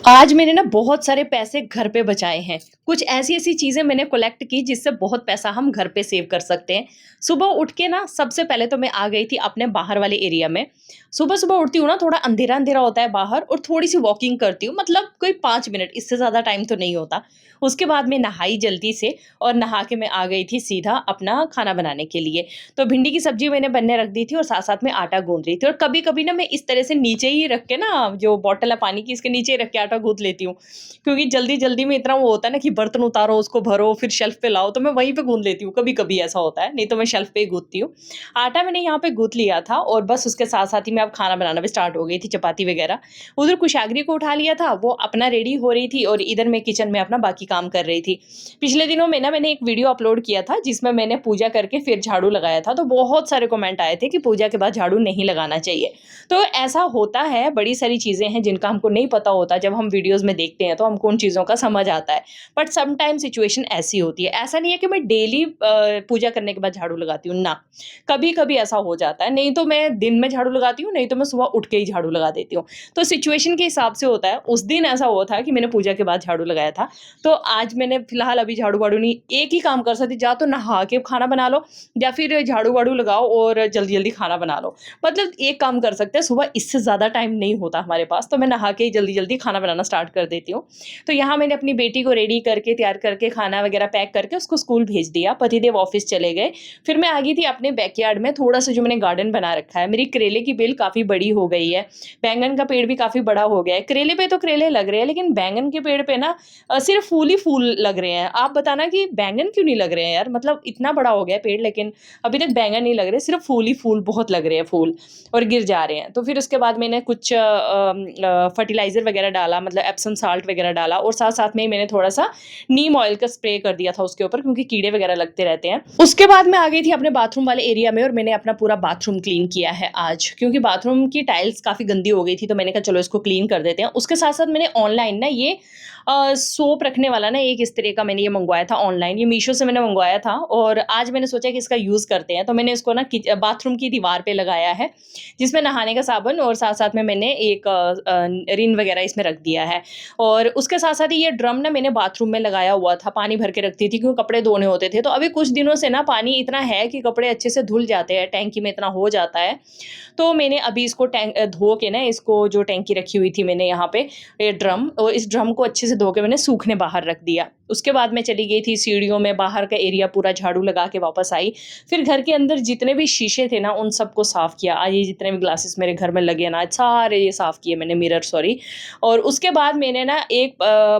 आज मैंने ना बहुत सारे पैसे घर पे बचाए हैं। कुछ ऐसी-ऐसी चीज़ें मैंने कलेक्ट की जिससे बहुत पैसा हम घर पे सेव कर सकते हैं। सुबह उठ के ना सबसे पहले तो मैं आ गई थी अपने बाहर वाले एरिया में। सुबह-सुबह उठती हूँ ना थोड़ा अंधेरा-अंधेरा होता है बाहर और थोड़ी-सी वॉकिंग करती हूँ मतलब कोई 5 मिनट इससे ज़्यादा टाइम तो नहीं होता। उसके बाद मैं नहाई जल्दी से और नहा के मैं आ गई थी सीधा अपना खाना बनाने के लिए। तो भिंडी की सब्ज़ी मैंने बनने रख दी थी और साथ-साथ में आटा गूँध रही थी और कभी-कभी ना मैं इस तरह से नीचे ही रख के ना जो बॉटल है पानी की इसके नीचे ही रख के आटा गूँथ लेती हूँ। क्योंकि जल्दी-जल्दी में इतना वो होता है ना कि बर्तन उतारो, उसको भरो, फिर शेल्फ पे लाओ, तो मैं वहीं पे गूँथ लेती हूँ, कभी-कभी ऐसा होता है, नहीं तो मैं शेल्फ पे ही गूँथती हूँ। आटा मैंने यहाँ पे गूँथ लिया था और बस उसके साथ-साथ ही मैं अब खाना बनाना भी स्टार्ट हो गई थी, चपाती वगैरह। उधर कुशाग्री को उठा लिया था, वो अपना रेडी हो रही थी और इधर मैं किचन में अपना बाकी काम कर रही थी। पिछले दिनों में ना मैंने एक वीडियो अपलोड किया था, जिसमें मैंने पूजा करके फिर झाड़ू लगाया था, तो बहुत सारे कमेंट आए थे कि पूजा के बाद झाड़ू नहीं लगाना चाहिए। तो ऐसा होता है, बड़ी सारी चीज़ें हैं जिनका हमको नहीं पता होता, जब हम वीडियोज़ में देखते हैं तो हमको उन चीज़ों का समझ आता है। बट सम टाइम सिचुएशन ऐसी होती है, ऐसा नहीं है कि मैं डेली पूजा करने के बाद झाड़ू लगाती हूँ, ना। कभी-कभी ऐसा हो जाता है, नहीं तो मैं दिन में झाड़ू लगाती हूँ, नहीं तो मैं सुबह उठ के ही झाड़ू लगा देती हूँ। तो सिचुएशन के हिसाब से होता है, उस दिन ऐसा हुआ था कि मैंने पूजा के बाद झाड़ू लगाया था, तो आज मैंने फिलहाल अभी झाड़ू-वाड़ू नहीं, एक ही काम कर सकती, या तो नहा के खाना बना लो या फिर झाड़ू-वाड़ू लगाओ और जल्दी-जल्दी खाना बना लो। मतलब एक काम कर सकते हैं, सुबह इससे ज़्यादा टाइम नहीं होता हमारे पास, तो मैं नहा के ही जल्दी-जल्दी खाना बनाना स्टार्ट कर देती हूँ। तो यहाँ मैंने अपनी बेटी को रेडी करके, तैयार करके, खाना वगैरह पैक करके उसको स्कूल भेज दिया, पतिदेव ऑफ़िस चले गए। फिर मैं आ गई थी अपने बैकयार्ड में, थोड़ा-सा जो मैंने गार्डन बना रखा है। मेरी करेले की बेल काफ़ी बड़ी हो गई है, बैंगन का पेड़ भी काफ़ी बड़ा हो गया है। करेले पे तो करेले लग रहे हैं, लेकिन बैंगन के पेड़ पे ना सिर्फ़ फूल ही फूल लग रहे हैं। आप बताना कि बैंगन क्यों नहीं लग रहे हैं यार? मतलब इतना बड़ा हो गया है पेड़, लेकिन अभी तक बैंगन नहीं लग रहे, सिर्फ़ फूल ही फूल बहुत लग रहे हैं फूल और गिर जा रहे हैं। तो फिर उसके बाद मैंने कुछ फर्टिलाइज़र वगैरह डाला, मतलब एप्सम साल्ट वगैरह डाला और साथ-साथ में ही मैंने थोड़ा-सा नीम ऑयल का स्प्रे कर दिया था उसके ऊपर, क्योंकि कीड़े वगैरह लगते रहते हैं। उसके बाद मैं आ गई थी अपने बाथरूम वाले एरिया में और मैंने अपना पूरा बाथरूम क्लीन किया है आज, क्योंकि बाथरूम की टाइल्स काफ़ी गंदी हो गई थी, तो मैंने कहा चलो इसको क्लीन कर देते हैं। उसके साथ-साथ मैंने ऑनलाइन ना ये सोप रखने वाला ना एक इस तरह का मैंने ये मँगवाया था ऑनलाइन, ये मीशो से मैंने मँगवाया था और आज मैंने सोचा कि इसका यूज़ करते हैं, तो मैंने इसको ना बाथरूम की दीवार पे लगाया है, जिसमें नहाने का साबुन और साथ-साथ में मैंने एक रिन वगैरह इसमें रख दिया है। और उसके साथ-साथ ही ये ड्रम ना मैंने बाथरूम में लगाया हुआ था, पानी भर के रखती थी क्योंकि कपड़े धोने होते थे। तो अभी कुछ दिनों से ना पानी इतना है कि कपड़े अच्छे से धुल जाते हैं, टैंकी में इतना हो जाता है। तो मैंने अभी इसको धो के ना, इसको जो टैंकी रखी हुई थी मैंने यहाँ पे, ये ड्रम, और इस ड्रम को अच्छे से धो के मैंने सूखने बाहर रख दिया। उसके बाद मैं चली गई थी सीढ़ियों में, बाहर का एरिया पूरा झाड़ू लगा के वापस आई। फिर घर के अंदर जितने भी शीशे थे ना उन सबको साफ़ किया। आज ये जितने भी ग्लासेस मेरे घर में लगे हैं ना, आज सारे ये साफ़ किए मैंने, मिरर सॉरी। और उसके बाद मैंने ना एक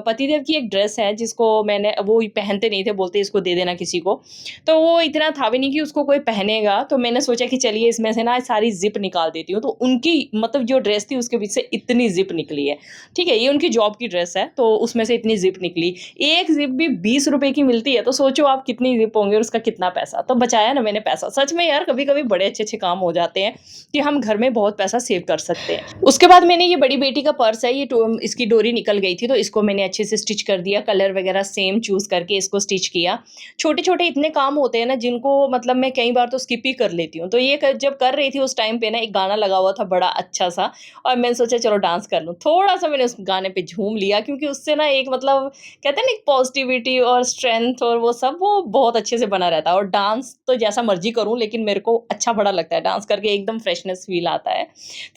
पतिदेव की एक ड्रेस है जिसको मैंने, वो पहनते नहीं थे, बोलते इसको दे देना किसी को। तो वो इतना था भी नहीं कि उसको कोई पहनेगा, तो मैंने सोचा कि चलिए इसमें से ना सारी ज़िप निकाल देती हूँ। तो उनकी मतलब जो ड्रेस थी उसके बीच से इतनी ज़िप निकली है। ठीक है, ये उनकी जॉब की ड्रेस है, तो उसमें से इतनी ज़िप निकली। एक ज़िप भी ₹20 की मिलती है, तो सोचो आप कितनी ज़िप होंगी और उसका कितना पैसा। तो बचाया ना मैंने पैसा। सच में यार कभी-कभी बड़े अच्छे-अच्छे काम हो जाते हैं कि हम घर में बहुत पैसा सेव कर सकते हैं। उसके बाद मैंने ये बड़ी बेटी का पर्स है, ये इसकी डोरी निकल गई थी, तो इसको मैंने अच्छे से स्टिच कर दिया, कलर वगैरह सेम चूज़ करके इसको स्टिच किया। छोटे-छोटे इतने काम होते हैं ना जिनको मतलब मैं कई बार तो स्किप ही कर लेती हूँ। तो ये जब कर रही थी उस टाइम पे ना एक गाना लगा हुआ था बड़ा अच्छा-सा, और मैंने सोचा चलो डांस कर लूँ। थोड़ा-सा मैंने उस गाने पे झूम लिया, क्योंकि उससे ना एक मतलब कहते हैं ना एक पॉज़िटिविटी और स्ट्रेंथ और वो सब वो बहुत अच्छे से बना रहता है। और डांस तो जैसा मर्ज़ी करूँ, लेकिन मेरे को अच्छा बड़ा लगता है डांस करके, एकदम फ्रेशनेस फ़ील आता है,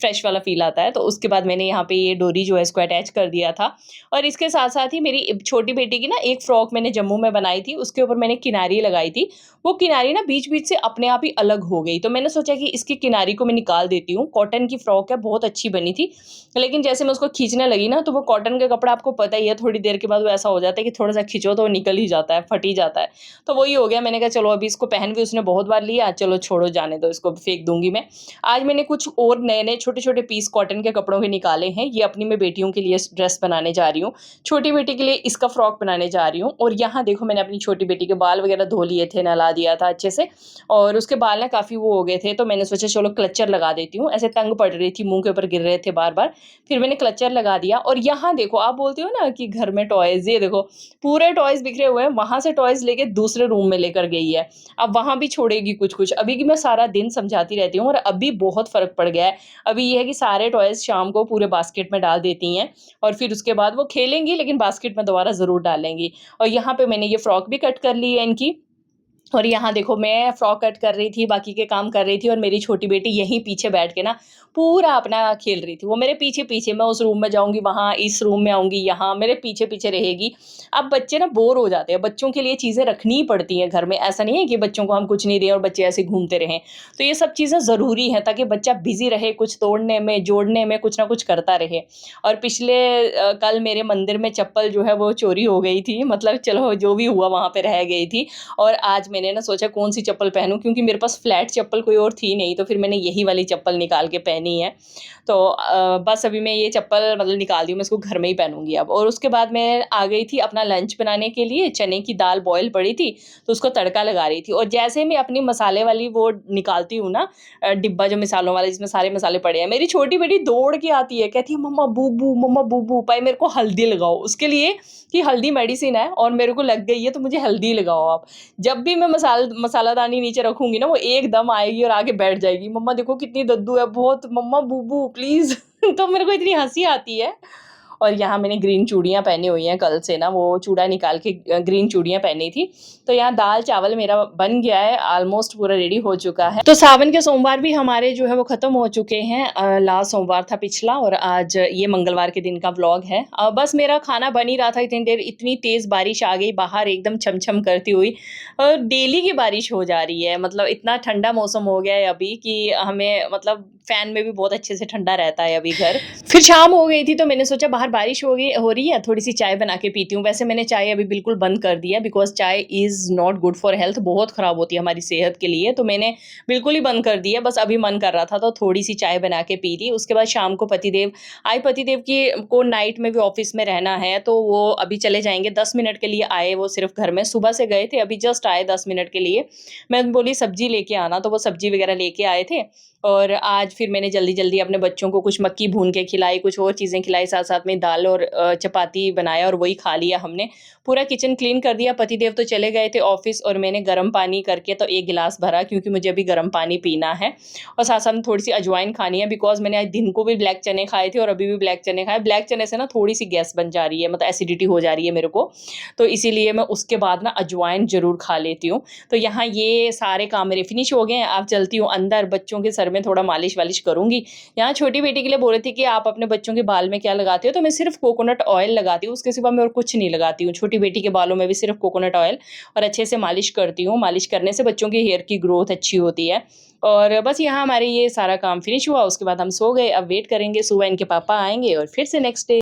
फ्रेश वाला फ़ील आता है। तो उसके बाद मैंने यहाँ पे ये डोरी जो है इसको अटैच कर दिया था। और इसके साथ-साथ ही मेरी छोटी बेटी की ना एक फ्रॉक मैंने जम्मू में बनाई थी, उसके ऊपर मैंने किनारी लगाई थी। वो किनारी ना बीच-बीच से अपने आप ही अलग हो गई, तो मैंने सोचा कि इसकी किनारी को मैं निकाल देती हूँ। कॉटन की फ्रॉक है, बहुत अच्छी बनी थी, लेकिन जैसे मैं उसको खींचने लगी ना, तो वो कॉटन का कपड़ा आपको पता ही है, थोड़ी देर के बाद वो ऐसा हो जाता है कि थोड़ा-सा खींचो तो वो निकल ही जाता है, फट ही जाता है। तो वही हो गया, मैंने कहा चलो अभी इसको पहन भी उसने बहुत बार लिया, चलो छोड़ो जाने दो, इसको फेंक दूँगी मैं। आज मैंने कुछ और नए-नए छोटे-छोटे पीस कॉटन के कपड़ों के निकाले हैं, ये अपनी मैं बेटियों के लिए ड्रेस बनाने जा रही हूँ। छोटी बेटी के लिए इसका फ्रॉक बनाने जा रही हूँ, और यहाँ देखो मैंने अपनी छोटी बेटी के बाल वगैरह धो लिए थे, नहला दिया था अच्छे से, और उसके बाल ना काफ़ी वो हो गए थे, तो मैंने सोचा चलो क्लचर लगा देती हूँ। ऐसे तंग पड़ रही थी, मुँह के ऊपर गिर रहे थे बार-बार, फिर मैंने क्लचर लगा दिया। और यहाँ देखो, आप बोलते हो ना कि घर में टॉयज़, ये देखो पूरे टॉयज़ बिखरे हुए हैं, वहाँ से टॉयज़ लेके दूसरे रूम में लेकर गई है। अब वहाँ भी छोड़ेगी कुछ-कुछ। अभी की मैं सारा दिन समझाती रहती हूँ और अभी बहुत फ़र्क पड़ गया है। अभी ये है कि सारे टॉयज़ शाम को पूरे बास्केट में डाल देती हैं और फिर उसके बाद वो खेलेंगी, लेकिन बास्केट में दोबारा ज़रूर डालेंगी। और यहाँ पे मैंने ये फ्रॉक भी कट कर ली है इनकी। और यहाँ देखो, मैं फ्रॉक कट कर रही थी, बाकी के काम कर रही थी और मेरी छोटी बेटी यहीं पीछे बैठ के ना पूरा अपना खेल रही थी। वो मेरे पीछे-पीछे, मैं उस रूम में जाऊँगी वहाँ, इस रूम में आऊँगी यहाँ, मेरे पीछे-पीछे रहेगी। अब बच्चे ना बोर हो जाते हैं, बच्चों के लिए चीज़ें रखनी ही पड़ती हैं घर में, ऐसा नहीं है कि बच्चों को हम कुछ नहीं दें और बच्चे ऐसे घूमते रहें। तो ये सब चीज़ें ज़रूरी हैं ताकि बच्चा बिज़ी रहे, कुछ तोड़ने में, जोड़ने में, कुछ ना कुछ करता रहे। और पिछले कल मेरे मंदिर में चप्पल जो है वो चोरी हो गई थी, मतलब चलो जो भी हुआ वहाँ पे रह गई थी। और आज मैंने ना सोचा कौन-सी चप्पल पहनूँ, क्योंकि मेरे पास फ्लैट चप्पल कोई और थी नहीं, तो फिर मैंने यही वाली चप्पल निकाल के पहनी है। तो बस अभी मैं ये चप्पल मतलब निकाल दी हूँ, मैं इसको घर में ही पहनूँगी अब। और उसके बाद मैं आ गई थी अपना लंच बनाने के लिए, चने की दाल बॉयल पड़ी थी, तो उसको तड़का लगा रही थी। और जैसे ही मैं अपनी मसाले वाली वो निकालती हूँ ना डिब्बा जो मसालों वाला जिसमें सारे मसाले पड़े हैं, मेरी छोटी बेटी दौड़ के आती है, कहती है मम्मा बूबू पाई मेरे को हल्दी लगाओ, उसके लिए कि हल्दी मेडिसिन है और मेरे को लग गई है तो मुझे हल्दी लगाओ आप। जब भी मैं मसालादानी नीचे रखूँगी ना, वो एकदम आएगी और आके बैठ जाएगी, मम्मा देखो कितनी दद्दू है, बहुत मम्मा बूबू प्लीज़। तो मेरे को इतनी हँसी आती है। और यहाँ मैंने ग्रीन चूड़ियाँ पहनी हुई हैं कल से ना, वो चूड़ा निकाल के ग्रीन चूड़ियाँ पहनी थी। तो यहाँ दाल-चावल मेरा बन गया है, ऑलमोस्ट पूरा रेडी हो चुका है। तो सावन के सोमवार भी हमारे जो है वो ख़त्म हो चुके हैं। लास्ट सोमवार था पिछला और आज ये मंगलवार के दिन का व्लॉग है। बस मेरा खाना बन ही रहा था इतनी देर, इतनी तेज़ बारिश आ गई बाहर एकदम छम-छम करती हुई। डेली की बारिश हो जा रही है, मतलब इतना ठंडा मौसम हो गया है अभी कि हमें मतलब फ़ैन में भी बहुत अच्छे से ठंडा रहता है अभी घर। फिर शाम हो गई थी तो मैंने सोचा बाहर बारिश हो रही है, थोड़ी-सी चाय बना के पीती हूँ। वैसे मैंने चाय अभी बिल्कुल बंद कर दिया बिकॉज़ चाय is not good for health, बहुत ख़राब होती है हमारी सेहत के लिए, तो मैंने बिल्कुल ही बंद कर दिया। बस अभी मन कर रहा था तो थोड़ी-सी चाय बना के पी ली। उसके बाद शाम को पतिदेव की को नाइट में भी ऑफ़िस में रहना है, तो वो अभी चले जाएँगे। 10 मिनट के लिए आए वो सिर्फ़ घर में, सुबह से गए थे, अभी जस्ट आए 10 मिनट के लिए। मैं बोली सब्ज़ी लेके आना, तो वो सब्ज़ी वग़ैरह लेके आए थे। और आज फिर मैंने जल्दी-जल्दी अपने बच्चों को कुछ मक्की भून के खिलाई, कुछ और चीज़ें खिलाई, साथ-साथ में दाल और चपाती बनाया और वही खा लिया हमने। पूरा किचन क्लीन कर दिया, पतिदेव तो चले गए थे ऑफ़िस और मैंने गर्म पानी करके तो 1 गिलास भरा क्योंकि मुझे अभी गर्म पानी पीना है। और साथ-साथ में थोड़ी-सी अजवाइन खानी है बिकॉज़ मैंने आज दिन को भी ब्लैक चने खाए थे और अभी भी ब्लैक चने खाए। ब्लैक चने से ना थोड़ी-सी गैस बन जा रही है, मतलब एसिडिटी हो जा रही है मेरे को। तो इसीलिए मैं उसके बाद ना अजवाइन ज़रूर खा लेती हूँ। तो यहाँ ये सारे काम मेरे फिनिश हो गए हैं, अब चलती हूँ अंदर, बच्चों के सर में थोड़ा मालिश-वालिश करूँगी। यहाँ छोटी बेटी के लिए बोल रही थी कि आप अपने बच्चों के बाल में क्या लगाते हो? तो मैं सिर्फ़ कोकोनट ऑयल लगाती हूँ, उसके सिवा मैं और कुछ नहीं लगाती हूँ। छोटी बेटी के बालों में भी सिर्फ़ कोकोनट ऑयल और अच्छे से मालिश करती हूँ। मालिश करने से बच्चों की हेयर की ग्रोथ अच्छी होती है। और बस यहाँ हमारे ये सारा काम फिनिश हुआ, उसके बाद हम सो गए। अब वेट करेंगे सुबह इनके पापा आएँगे और फिर से नेक्स्ट डे